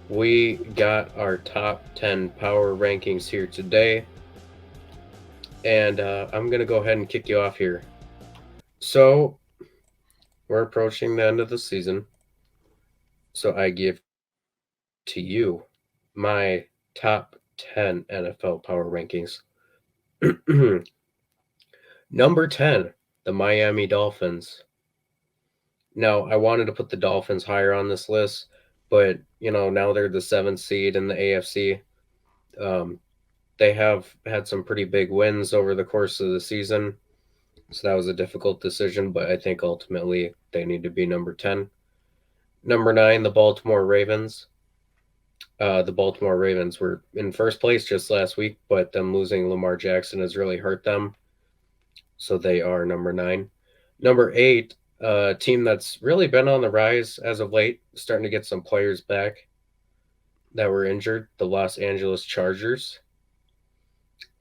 We got our top 10 power rankings here today, and I'm going to go ahead and kick you off here. So, we're approaching the end of the season, so I give to you my top 10 NFL power rankings. Number 10, the Miami Dolphins. Now, I wanted to put the Dolphins higher on this list, but now they're the seventh seed in the AFC. Um, they have had some pretty big wins over the course of the season, so that was a difficult decision, but I think ultimately they need to be number 10. Number 9, the Baltimore Ravens. The Baltimore Ravens were in first place just last week, but them losing Lamar Jackson has really hurt them, so they are number 9. Number 8, a team that's really been on the rise as of late, starting to get some players back that were injured, the Los Angeles Chargers.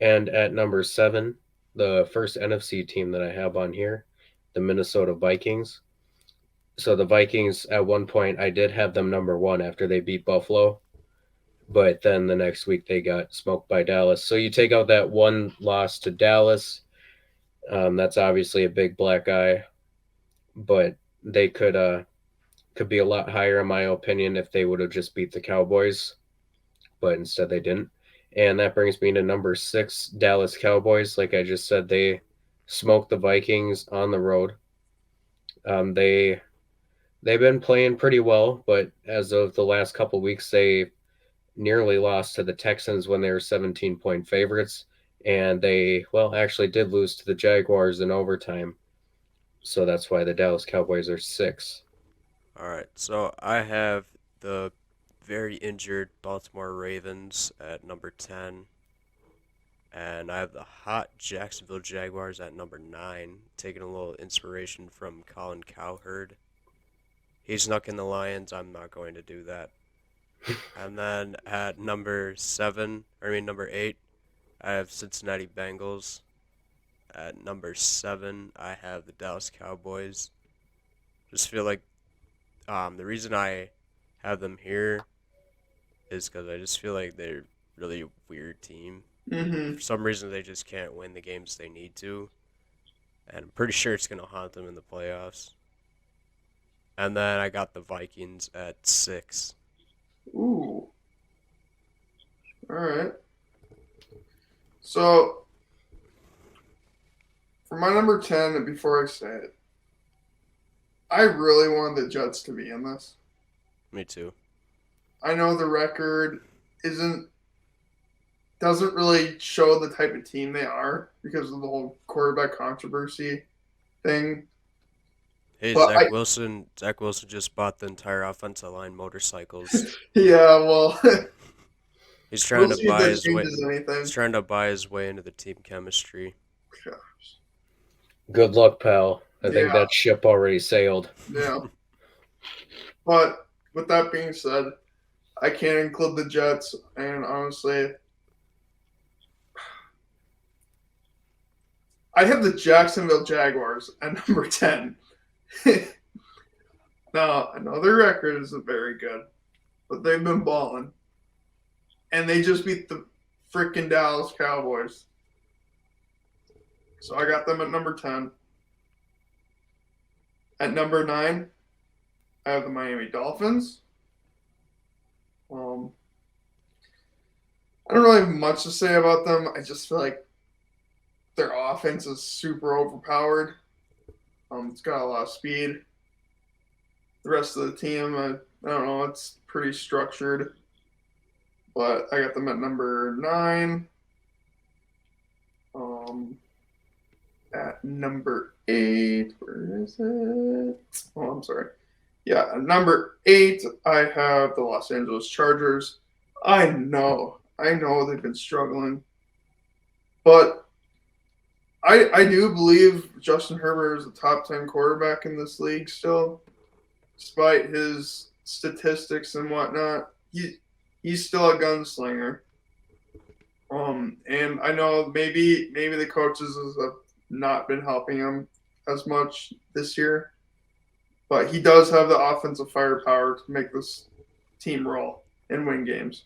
And at number 7, the first NFC team that I have on here, the Minnesota Vikings. So the Vikings, at one point, I did have them number 1 after they beat Buffalo, but then the next week they got smoked by Dallas. So you take out that one loss to Dallas. That's obviously a big black eye, but they could be a lot higher in my opinion if they would have just beat the Cowboys, but instead they didn't. And that brings me to number 6, Dallas Cowboys. Like I just said, they smoked the Vikings on the road. They've been playing pretty well, but as of the last couple weeks, they nearly lost to the Texans when they were 17-point favorites, and they actually did lose to the Jaguars in overtime. So that's why the Dallas Cowboys are 6. All right, so I have the very injured Baltimore Ravens at number 10, and I have the hot Jacksonville Jaguars at number 9, taking a little inspiration from Colin Cowherd. He snuck in the Lions, I'm not going to do that. And then at number 8, I have Cincinnati Bengals. At number 7, I have the Dallas Cowboys. Just feel like the reason I have them here is because I just feel like they're really a weird team. Mm-hmm. For some reason, they just can't win the games they need to, and I'm pretty sure it's gonna haunt them in the playoffs. And then I got the Vikings at 6. Ooh. All right. So for my number 10, and before I say it, I really wanted the Jets to be in this. Me too. I know the record isn't doesn't really show the type of team they are because of the whole quarterback controversy thing. Hey, But Zach Wilson. Zach Wilson just bought the entire offensive line motorcycles. yeah, well, He's we'll trying to see if buy that his way. changes He's anything. trying to buy his way into the team chemistry. Good luck, pal. I think Yeah, that ship already sailed. yeah. But with that being said, I can't include the Jets, and honestly, I have the Jacksonville Jaguars at number 10. Now, I know their record isn't very good, but they've been balling. And they just beat the freaking Dallas Cowboys. So I got them at number 10. At number 9, I have the Miami Dolphins. Um, I don't really have much to say about them. I just feel like their offense is super overpowered. It's got a lot of speed. The rest of the team, I don't know, it's pretty structured. But I got them at number 9. Um, at number 8, where is it? Oh, I'm sorry. Yeah, at number 8, I have the Los Angeles Chargers. I know they've been struggling, but I do believe Justin Herbert is a top 10 quarterback in this league still, despite his statistics and whatnot. He's still a gunslinger. And I know maybe the coaches have not been helping him as much this year, but he does have the offensive firepower to make this team roll. and win games.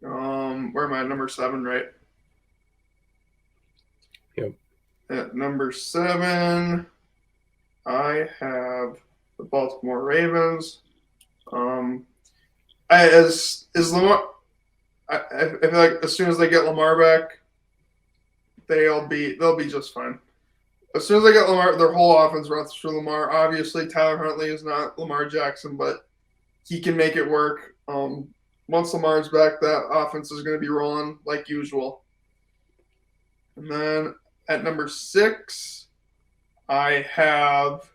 Where am I? Number 7, right? Yep. At number 7, I have the Baltimore Ravens. As Lamar, I feel like as soon as they get Lamar back, they'll be just fine. As soon as they get Lamar, their whole offense runs through Lamar. Obviously, Tyler Huntley is not Lamar Jackson, but he can make it work. Once Lamar's back, that offense is going to be rolling like usual. And then at number 6, I have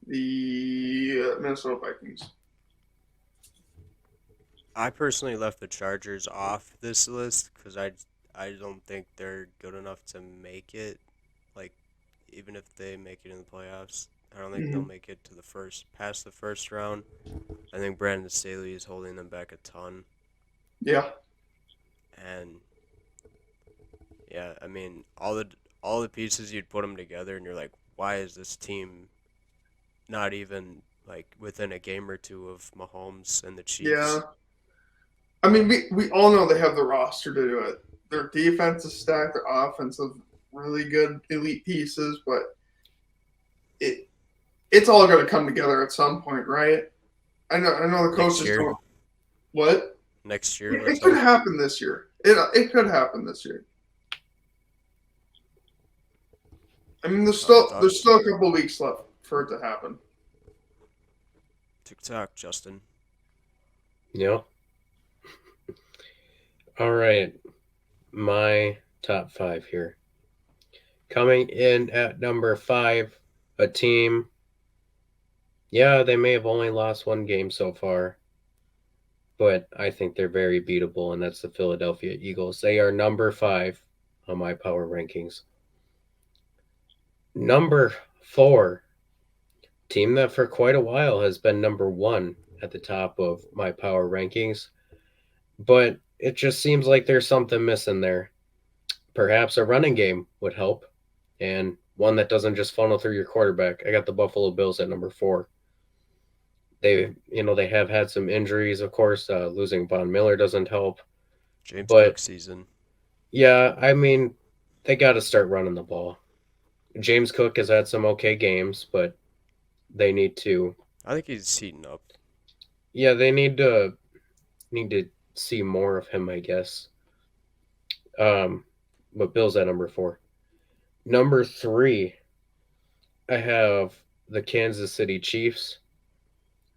the Minnesota Vikings. I personally left the Chargers off this list because I don't think they're good enough to make it. Like, even if they make it in the playoffs, I don't think they'll make it to past the first round. I think Brandon Staley is holding them back a ton. Yeah. And yeah, I mean, all the pieces, you'd put them together, and you're like, why is this team not even like within a game or two of Mahomes and the Chiefs? Yeah. I mean, we all know they have the roster to do it. Their defense is stacked, their offense is really good elite pieces, but it's all going to come together at some point, right? I know the coaches don't. What? Next year? It could happen this year. It could happen this year. I mean, there's still a couple of weeks left for it to happen. TikTok, Justin. Yeah. All right. My top 5 here. Coming in at number 5, a team. Yeah, they may have only lost one game so far, but I think they're very beatable, and that's the Philadelphia Eagles. They are number 5 on my power rankings. Number 4, team that for quite a while has been number 1 at the top of my power rankings, but it just seems like there's something missing there. Perhaps a running game would help, and one that doesn't just funnel through your quarterback. I got the Buffalo Bills at number 4. They have had some injuries, of course. Losing Von Miller doesn't help. James Cook season. Yeah, I mean, they got to start running the ball. James Cook has had some okay games, but they need to. I think he's heating up. Yeah, they need to see more of him, I guess. But Bills at number 4. Number 3, I have the Kansas City Chiefs.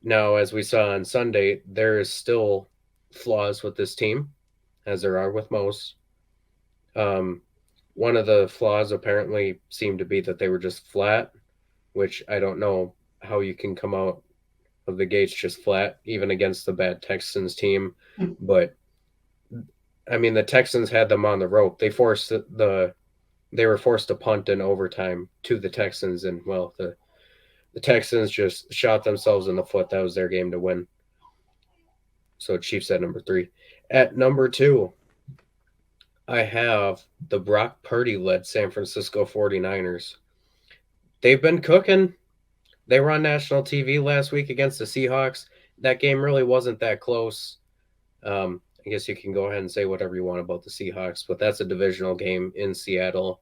Now, as we saw on Sunday, there is still flaws with this team, as there are with most. One of the flaws apparently seemed to be that they were just flat, which I don't know how you can come out of the gates just flat, even against the bad Texans team. But I mean, the Texans had them on the rope. They were forced to punt in overtime to the Texans, and well, the Texans just shot themselves in the foot. That was their game to win. So Chiefs at number 3. At number 2, I have the Brock Purdy-led San Francisco 49ers. They've been cooking. They were on national TV last week against the Seahawks. That game really wasn't that close. I guess you can go ahead and say whatever you want about the Seahawks, but that's a divisional game in Seattle.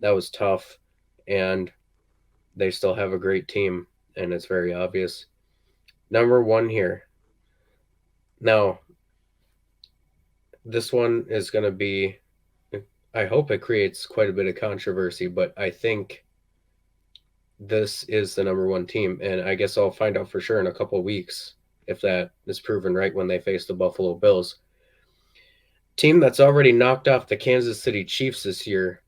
That was tough, and they still have a great team, and it's very obvious. Number 1 here. Now, this one is going to be, I hope it creates quite a bit of controversy, but I think this is the number 1 team, and I guess I'll find out for sure in a couple of weeks if that is proven right when they face the Buffalo Bills. Team that's already knocked off the Kansas City Chiefs this year,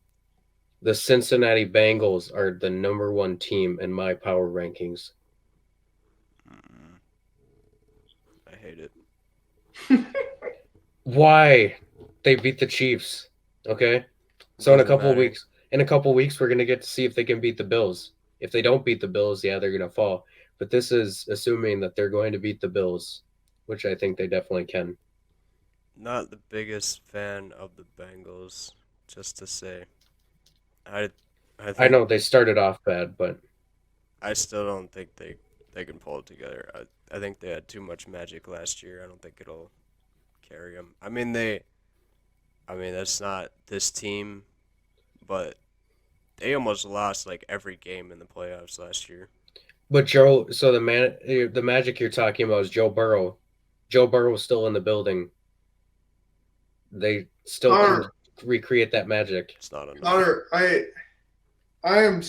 the Cincinnati Bengals are the number 1 team in my power rankings. I hate it. Why? They beat the Chiefs. Okay? So in a couple of weeks, we're going to get to see if they can beat the Bills. If they don't beat the Bills, yeah, they're going to fall. But this is assuming that they're going to beat the Bills, which I think they definitely can. Not the biggest fan of the Bengals, just to say. I know they started off bad, but I still don't think they can pull it together. I think they had too much magic last year. I don't think it'll carry them. I mean that's not this team, but they almost lost like every game in the playoffs last year. But so the magic you're talking about is Joe Burrow. Joe Burrow is still in the building. They still can Connor, recreate that magic. It's not enough. Connor, I am.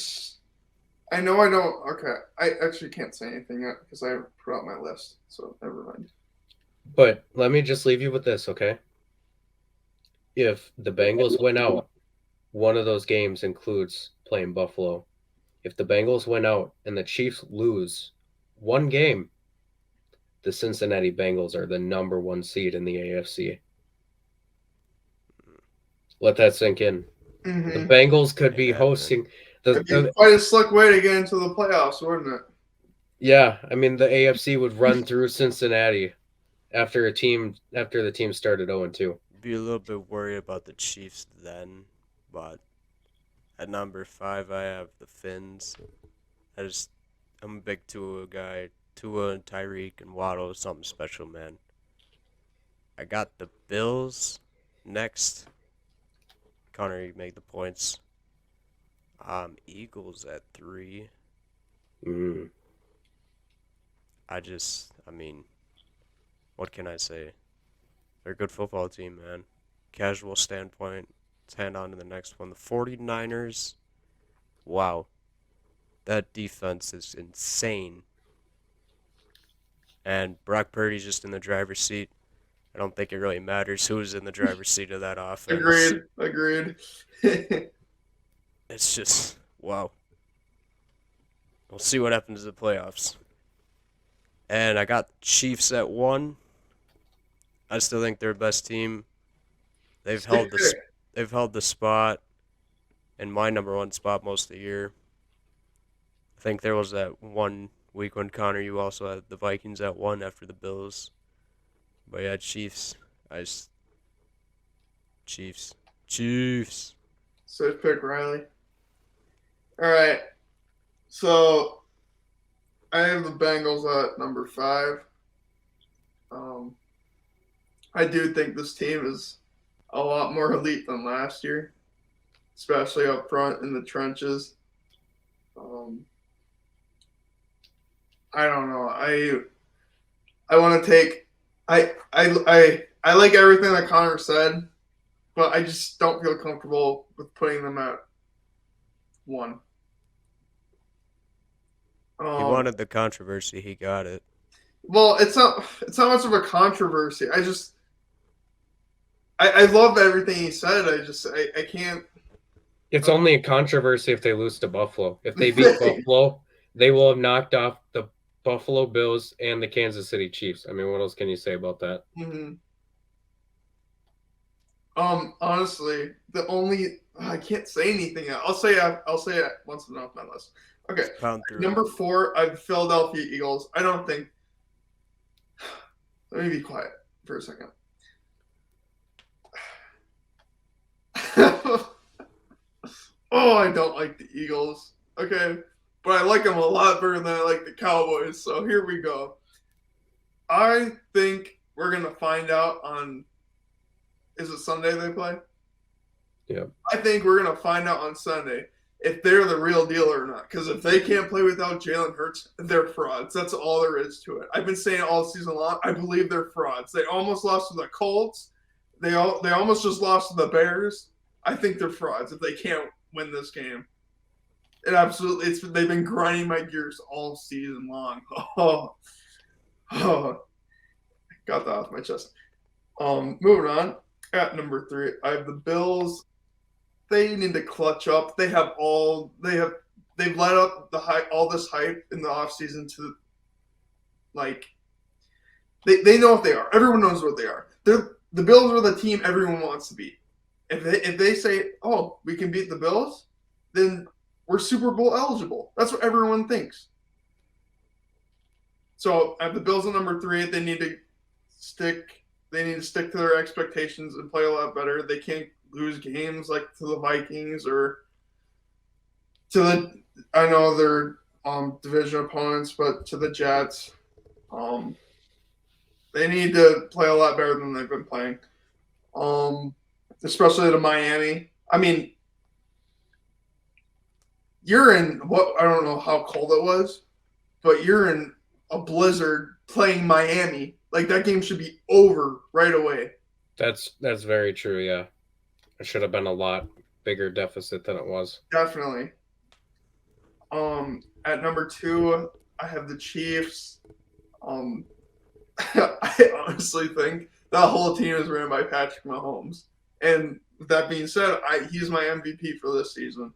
I know I don't. Okay, I actually can't say anything yet because I haven't put out my list. So never mind. But let me just leave you with this, okay? If the Bengals win out, one of those games includes playing Buffalo. If the Bengals win out and the Chiefs lose one game, the Cincinnati Bengals are the number 1 seed in the AFC. Let that sink in. Mm-hmm. The Bengals could be Yeah, hosting It'd be quite a slick way to get into the playoffs, wouldn't it? Yeah, I mean the AFC would run through Cincinnati after the team started 0-2. Be a little bit worried about the Chiefs then, but at number 5 I have the Finns. I'm a big Tua guy. Tua and Tyreek and Waddle is something special, man. I got the Bills next. Connor, you make the points. Eagles at 3. Mm. I mean, what can I say? They're a good football team, man. Casual standpoint, let's hand on to the next one. The 49ers. Wow. That defense is insane. And Brock Purdy's just in the driver's seat. I don't think it really matters who's in the driver's seat of that offense. Agreed. It's just, wow. We'll see what happens in the playoffs. And I got the Chiefs at 1. I still think they're the best team. They've held the spot in my number 1 spot most of the year. I think there was that one week when Connor, you also had the Vikings at 1 after the Bills. But yeah, Chiefs. Chiefs. Safe pick, Riley. All right. So I have the Bengals at number 5. I do think this team is a lot more elite than last year, especially up front in the trenches. I don't know. I want to take. I like everything that Connor said, but I just don't feel comfortable with putting them at 1. He wanted the controversy. He got it. Well, it's not much of a controversy. I love everything he said. I can't. It's only a controversy if they lose to Buffalo. If they beat Buffalo, they will have knocked off the Buffalo Bills and the Kansas City Chiefs. I mean, what else can you say about that? Mm-hmm. Honestly, I can't say anything. I'll say it once I'm off my list. Okay. Number 4, I have Philadelphia Eagles. I don't think. Let me be quiet for a second. Oh, I don't like the Eagles. Okay. But I like them a lot better than I like the Cowboys. So here we go. I think we're going to find out on. Is it Sunday they play? Yeah. I think we're going to find out on Sunday if they're the real deal or not. Because if they can't play without Jalen Hurts, they're frauds. That's all there is to it. I've been saying it all season long. I believe they're frauds. They almost lost to the Colts. They almost just lost to the Bears. I think they're frauds if they can't win this game. They've been grinding my gears all season long. Got that off my chest. Moving on. At number 3, I have the Bills. They need to clutch up. They've led up all this hype in the offseason to like they know what they are. Everyone knows what they are. The Bills are the team everyone wants to beat. If they say, "Oh, we can beat the Bills," then we're Super Bowl eligible. That's what everyone thinks. So I have the Bills at number 3. They need to stick to their expectations and play a lot better. They can't lose games like to the Vikings or to the. I know they're division opponents, but to the Jets. They need to play a lot better than they've been playing. Especially to Miami. I mean, you're in what I don't know how cold it was, but you're in a blizzard playing Miami. Like that game should be over right away. That's very true. Yeah, it should have been a lot bigger deficit than it was. Definitely. At number 2, I have the Chiefs. I honestly think that whole team is ran by Patrick Mahomes. And with that being said, he's my MVP for this season.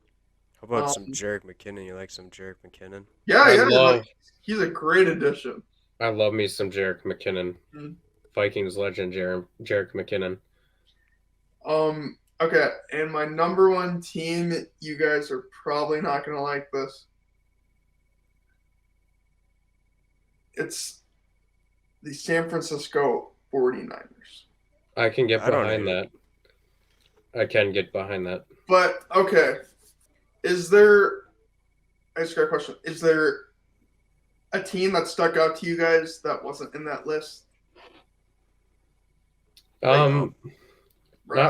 How about some Jerick McKinnon? You like some Jerick McKinnon? Yeah, he's a great addition. I love me some Jerick McKinnon. Mm-hmm. Vikings legend Jerick McKinnon. Okay, and my number 1 team, you guys are probably not going to like this. It's the San Francisco 49ers. I can get behind that. I can get behind that. But, okay, I just got a question. Is there a team that stuck out to you guys that wasn't in that list? Not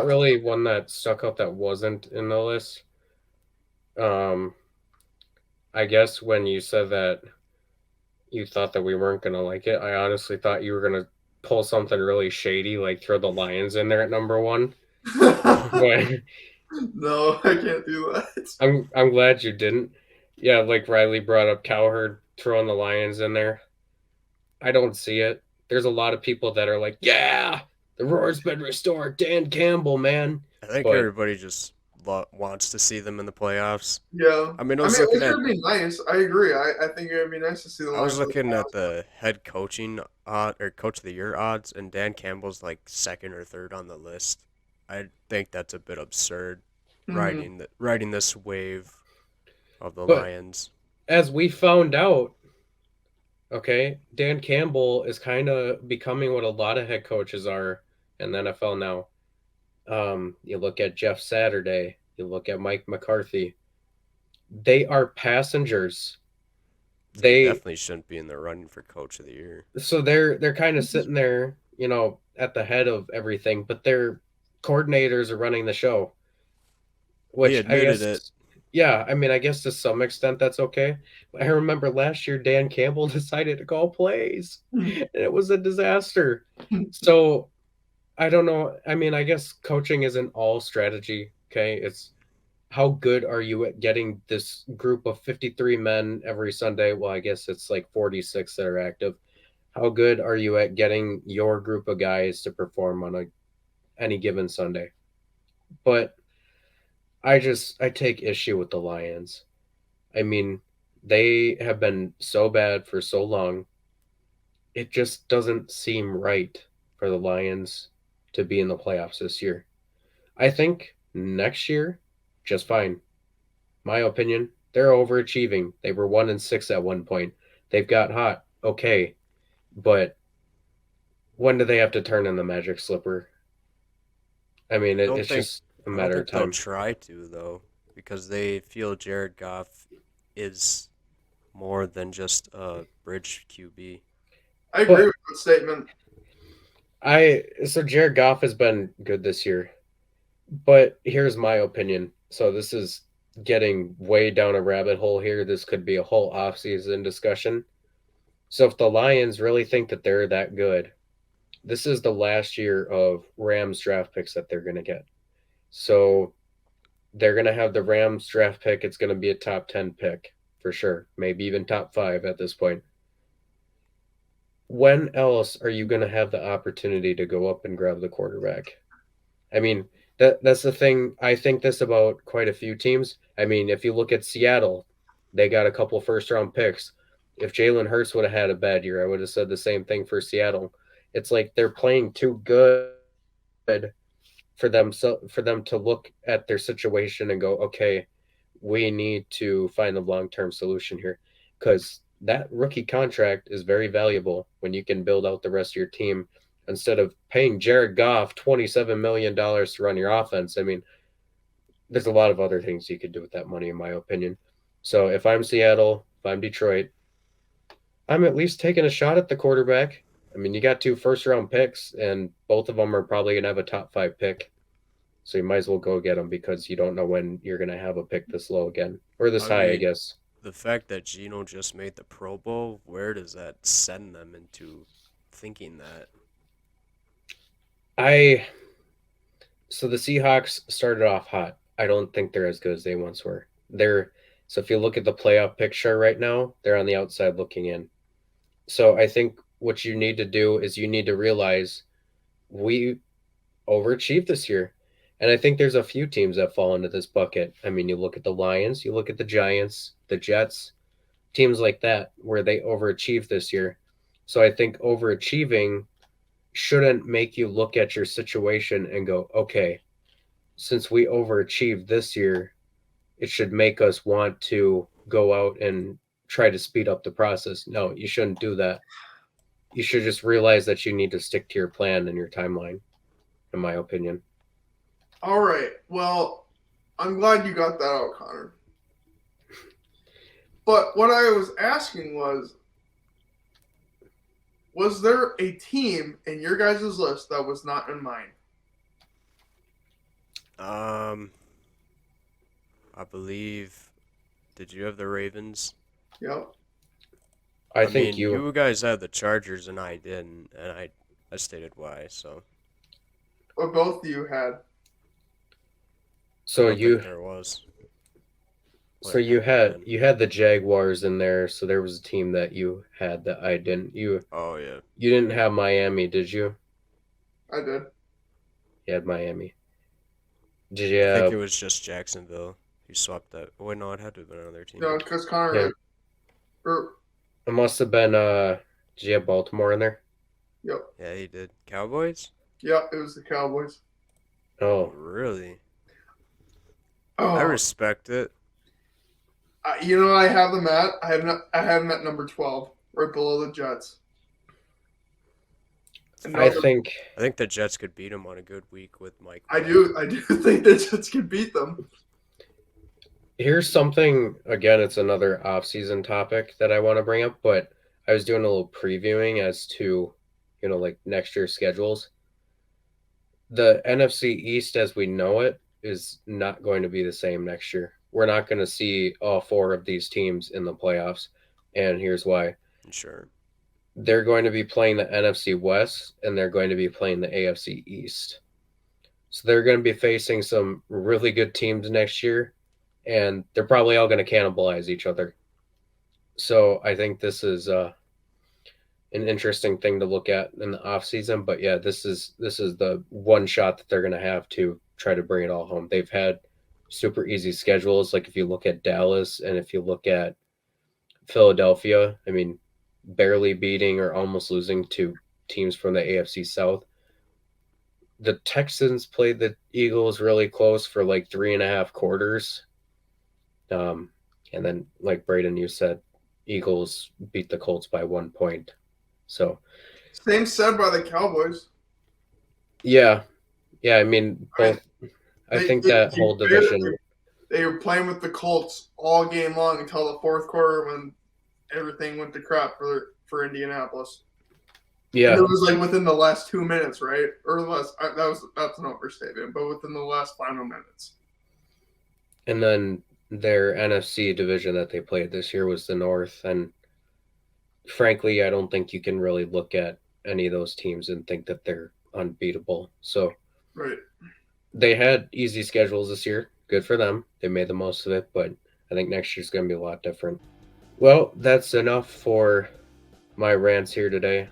really one that stuck out that wasn't in the list. I guess when you said that you thought that we weren't going to like it, I honestly thought you were going to pull something really shady, like throw the Lions in there at number 1. But no, I can't do that. I'm glad you didn't. Yeah, like Riley brought up Cowherd throwing the Lions in there. I don't see it. There's a lot of people that are like, yeah, the roar's been restored. Dan Campbell, man. I think everybody just wants to see them in the playoffs. Yeah. I mean, it would be nice. I agree. I think it would be nice to see the Lions. I was looking at the head coaching or coach of the year odds, and Dan Campbell's like 2nd or 3rd on the list. I think that's a bit absurd, riding this wave of the Lions. As we found out, okay, Dan Campbell is kind of becoming what a lot of head coaches are in the NFL now. You look at Jeff Saturday, you look at Mike McCarthy. They are passengers. They definitely shouldn't be in the running for coach of the year. So they're kind of sitting there, at the head of everything, but their coordinators are running the show. Which he admitted it. Yeah, I mean, I guess to some extent that's okay. But I remember last year Dan Campbell decided to call plays, and it was a disaster. So I don't know. I mean, I guess coaching isn't all strategy, okay? It's how good are you at getting this group of 53 men every Sunday? Well, I guess it's like 46 that are active. How good are you at getting your group of guys to perform on any given Sunday? But I take issue with the Lions. I mean, they have been so bad for so long. It just doesn't seem right for the Lions to be in the playoffs this year. I think next year, just fine. My opinion, they're overachieving. They were 1-6 at one point. They've got hot. Okay. But when do they have to turn in the magic slipper? I mean, it's just a matter of time. They'll try to, though, because they feel Jared Goff is more than just a bridge QB. I agree with that statement. So Jared Goff has been good this year, but here's my opinion. So this is getting way down a rabbit hole here. This could be a whole offseason discussion. So if the Lions really think that they're that good, this is the last year of Rams draft picks that they're going to get. So they're going to have the Rams draft pick. It's going to be a top 10 pick for sure, maybe even top 5 at this point. When else are you going to have the opportunity to go up and grab the quarterback? I mean, that's the thing. I think this about quite a few teams. I mean, if you look at Seattle, they got a couple first-round picks. If Jalen Hurts would have had a bad year, I would have said the same thing for Seattle. It's like they're playing too good for them to look at their situation and go, okay, we need to find a long-term solution here, because that rookie contract is very valuable when you can build out the rest of your team instead of paying Jared Goff $27 million to run your offense. I mean, there's a lot of other things you could do with that money, in my opinion. So if I'm Seattle, if I'm Detroit, I'm at least taking a shot at the quarterback. I mean, you got 2 first-round picks, and both of them are probably going to have a top 5 pick. So you might as well go get them because you don't know when you're going to have a pick this low again. Or this I high, I mean, guess. the fact that Geno just made the Pro Bowl, where does that send them into thinking that? So the Seahawks started off hot. I don't think they're as good as they once were. So if you look at the playoff picture right now, they're on the outside looking in. So I think what you need to do is you need to realize we overachieved this year. And I think there's a few teams that fall into this bucket. I mean, you look at the Lions, you look at the Giants, the Jets, teams like that where they overachieved this year. So I think overachieving shouldn't make you look at your situation and go, okay, since we overachieved this year, it should make us want to go out and try to speed up the process. No, you shouldn't do that. You should just realize that you need to stick to your plan and your timeline, in my opinion. All right. Well, I'm glad you got that out, Connor. But what I was asking was there a team in your guys' list that was not in mine? I believe. Did you have the Ravens? Yep. I mean, think you guys had the Chargers and I didn't, and I stated why. So. What both of you had. so I don't you think there was. so you had the Jaguars in there, so there was a team that you had that I didn't. Oh yeah. You didn't have Miami, did you? I did. You had Miami. Did you I think have it was just Jacksonville. You swapped that. Oh, wait, no, it had to have been another team. No, because Connor. Yeah. Or, it must have been did you have Baltimore in there? yep. Yeah, he did. Cowboys? Yep. It was the Cowboys. Oh, Oh, really? Oh, I respect it. you know, I have them at. I have them at number 12, right below the Jets. And I no, think I think the Jets could beat him on a good week with Mike. I do think the Jets can beat them. here's something again, it's another off-season topic that I want to bring up, but I was doing a little previewing as to, like next year's schedules. The NFC East as we know it is not going to be the same next year. We're not going to see all 4 of these teams in the playoffs, and here's why. Sure. They're going to be playing the NFC West and they're going to be playing the AFC East. So they're going to be facing some really good teams next year, and they're probably all going to cannibalize each other. So I think this is an interesting thing to look at in the offseason. But yeah, this is the one shot that they're going to have to try to bring it all home. They've had super easy schedules. Like if you look at Dallas and if you look at Philadelphia, I mean, barely beating or almost losing to teams from the AFC South. The Texans played the Eagles really close for like 3.5 quarters. And then, like Braden, you said, Eagles beat the Colts by 1 point. So, Same said by the Cowboys. yeah. I mean, both. I think that whole division. They were playing with the Colts all game long until the fourth quarter when everything went to crap for Indianapolis. Yeah. And it was like within the last 2 minutes, right? Or less. That's an overstatement, but within the last final minutes. And then their NFC division that they played this year was the North, and frankly, I don't think you can really look at any of those teams and think that they're unbeatable. So, right. They had easy schedules this year. Good for them. They made the most of it, but I think next year's going to be a lot different. Well, that's enough for my rants here today.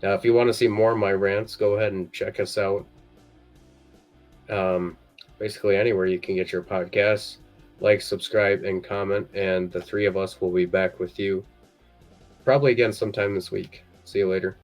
Now, if you want to see more of my rants, go ahead and check us out. Basically anywhere you can get your podcasts. Like, subscribe, and comment, and the 3 of us will be back with you probably again sometime this week. See you later.